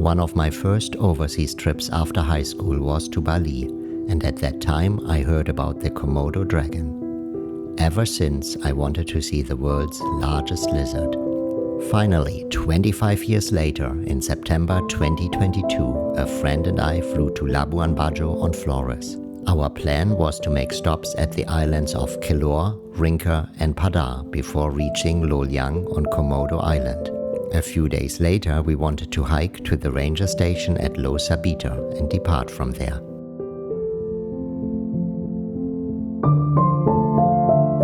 One of my first overseas trips after high school was to Bali, and at that time I heard about the Komodo dragon. Ever since, I wanted to see the world's largest lizard. Finally, 25 years later, in September 2022, a friend and I flew to Labuan Bajo on Flores. Our plan was to make stops at the islands of Kelor, Rinca and Padar before reaching Loyang on Komodo Island. A few days later, we wanted to hike to the ranger station at Lo Sabita and depart from there.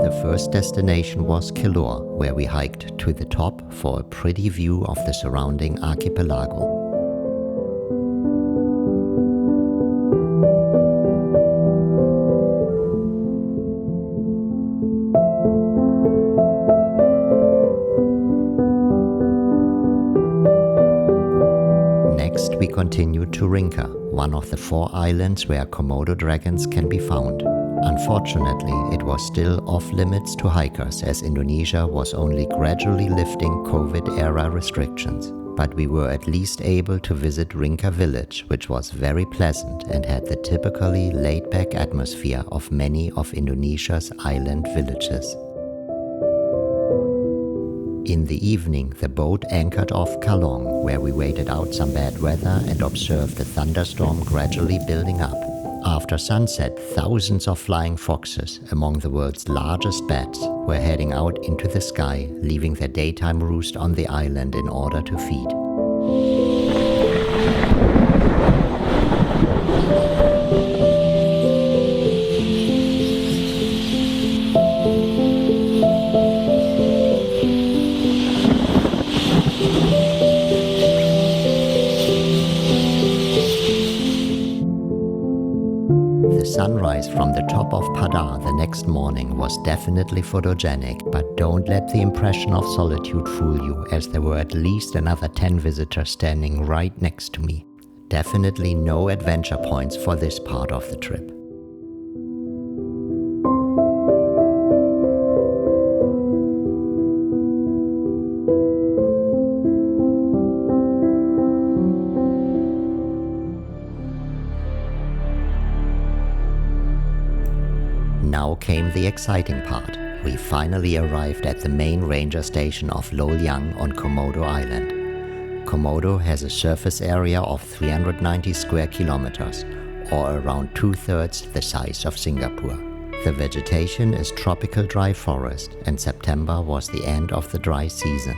The first destination was Kelor, where we hiked to the top for a pretty view of the surrounding archipelago. Next, we continued to Rinca, one of the 4 islands where Komodo dragons can be found. Unfortunately, it was still off-limits to hikers as Indonesia was only gradually lifting COVID-era restrictions. But we were at least able to visit Rinca village, which was very pleasant and had the typically laid-back atmosphere of many of Indonesia's island villages. In the evening, the boat anchored off Kalong, where we waited out some bad weather and observed the thunderstorm gradually building up. After sunset, thousands of flying foxes, among the world's largest bats, were heading out into the sky, leaving their daytime roost on the island in order to feed. The sunrise from the top of Padar the next morning was definitely photogenic, but don't let the impression of solitude fool you, as there were at least another 10 visitors standing right next to me. Definitely no adventure points for this part of the trip. Now came the exciting part. We finally arrived at the main ranger station of Loyang on Komodo Island. Komodo has a surface area of 390 square kilometers, or around 2/3 the size of Singapore. The vegetation is tropical dry forest, and September was the end of the dry season.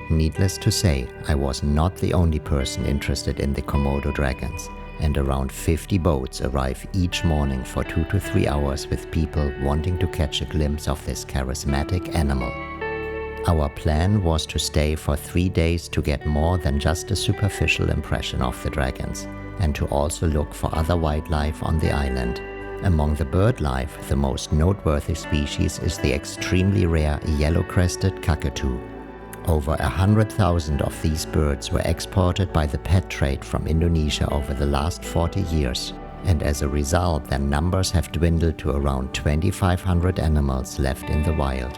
Needless to say, I was not the only person interested in the Komodo dragons, and around 50 boats arrive each morning for 2 to 3 hours with people wanting to catch a glimpse of this charismatic animal. Our plan was to stay for 3 days to get more than just a superficial impression of the dragons, and to also look for other wildlife on the island. Among the birdlife, the most noteworthy species is the extremely rare yellow-crested cockatoo. Over 100,000 of these birds were exported by the pet trade from Indonesia over the last 40 years, and as a result their numbers have dwindled to around 2,500 animals left in the wild.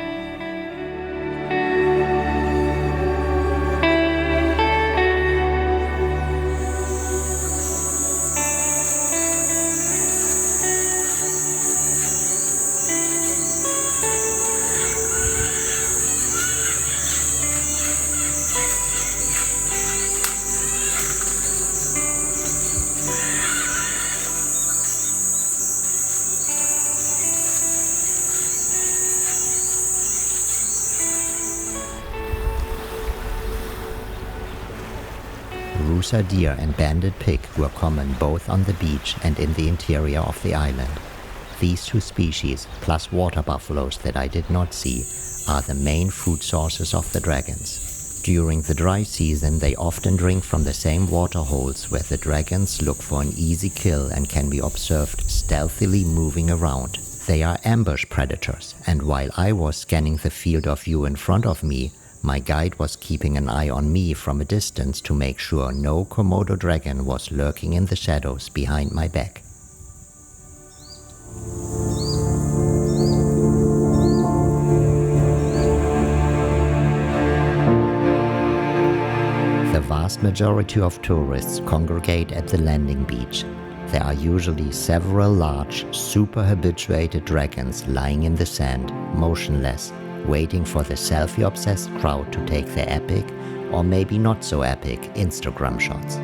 Rusa deer and banded pig were common both on the beach and in the interior of the island. These 2 species, plus water buffaloes that I did not see, are the main food sources of the dragons. During the dry season, they often drink from the same water holes where the dragons look for an easy kill and can be observed stealthily moving around. They are ambush predators, and while I was scanning the field of view in front of me, my guide was keeping an eye on me from a distance to make sure no Komodo dragon was lurking in the shadows behind my back. The vast vast majority of tourists congregate at the landing beach. There are usually several large, super habituated dragons lying in the sand, motionless, waiting for the selfie-obsessed crowd to take their epic, or maybe not so epic, Instagram shots.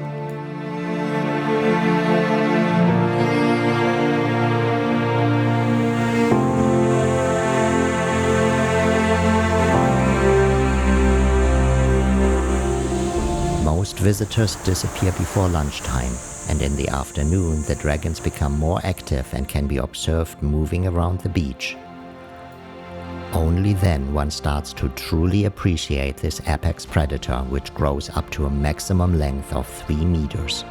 Most visitors disappear before lunchtime, and in the afternoon the dragons become more active and can be observed moving around the beach. Only then one starts to truly appreciate this apex predator, which grows up to a maximum length of 3 meters.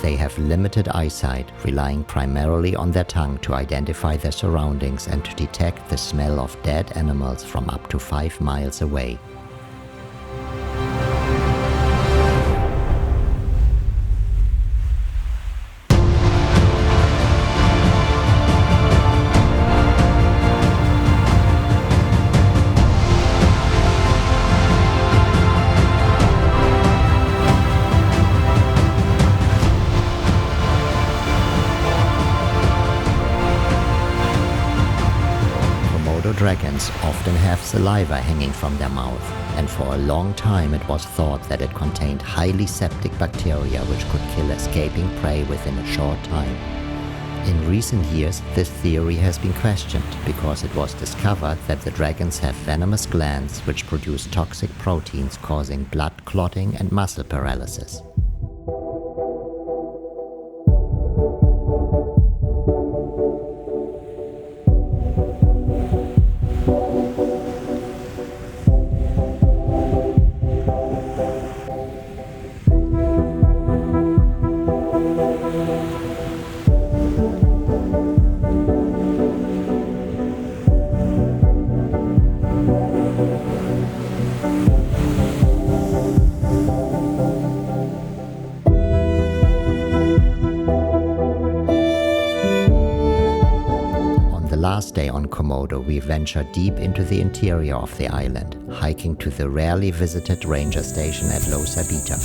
They have limited eyesight, relying primarily on their tongue to identify their surroundings and to detect the smell of dead animals from up to 5 miles away. Dragons often have saliva hanging from their mouth, and for a long time it was thought that it contained highly septic bacteria which could kill escaping prey within a short time. In recent years, this theory has been questioned because it was discovered that the dragons have venomous glands which produce toxic proteins causing blood clotting and muscle paralysis. Last day on Komodo, we ventured deep into the interior of the island, hiking to the rarely visited ranger station at Lo Sabita.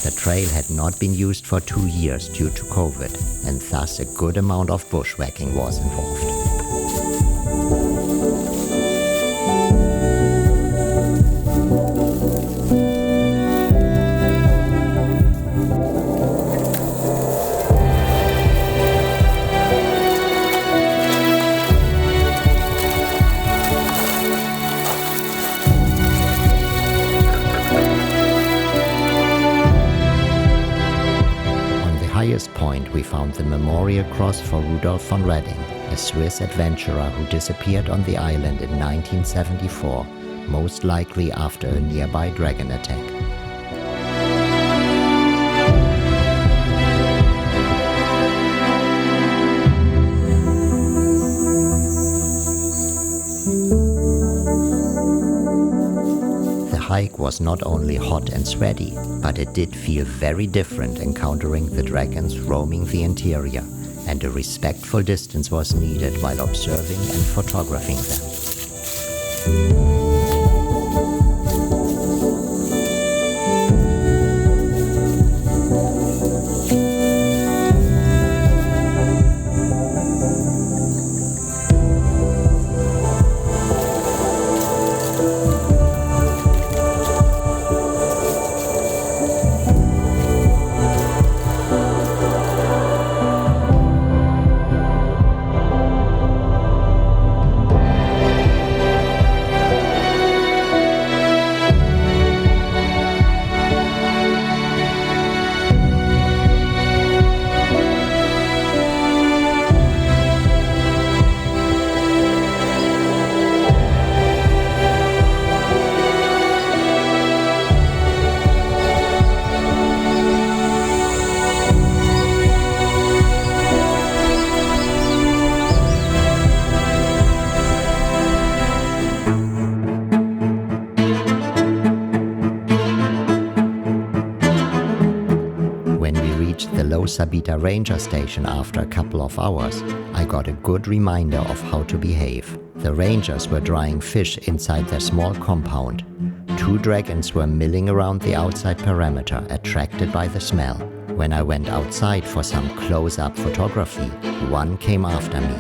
The trail had not been used for 2 years due to COVID, and thus a good amount of bushwhacking was involved. Point, we found the memorial cross for Rudolf von Redding, a Swiss adventurer who disappeared on the island in 1974, most likely after a nearby dragon attack. The hike was not only hot and sweaty, but it did feel very different encountering the dragons roaming the interior, and a respectful distance was needed while observing and photographing them. Lo Sabita ranger station after a couple of hours, I got a good reminder of how to behave. The rangers were drying fish inside their small compound. 2 dragons were milling around the outside perimeter, attracted by the smell. When I went outside for some close-up photography, one came after me.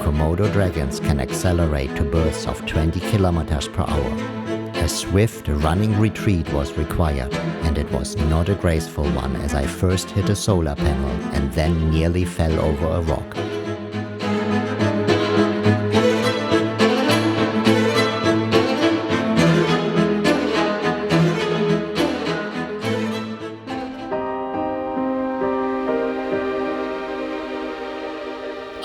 Komodo dragons can accelerate to bursts of 20 kilometers per hour. A swift running retreat was required, and it was not a graceful one as I first hit a solar panel and then nearly fell over a rock.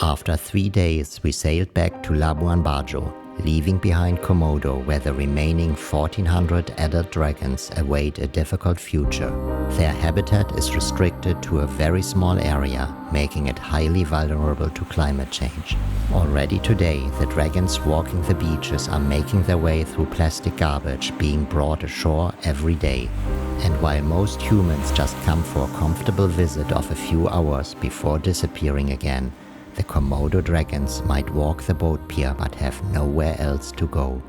After 3 days, we sailed back to Labuan Bajo, leaving behind Komodo, where the remaining 1,400 adult dragons await a difficult future. Their habitat is restricted to a very small area, making it highly vulnerable to climate change. Already today, the dragons walking the beaches are making their way through plastic garbage being brought ashore every day. And while most humans just come for a comfortable visit of a few hours before disappearing again, the Komodo dragons might walk the boat pier but have nowhere else to go.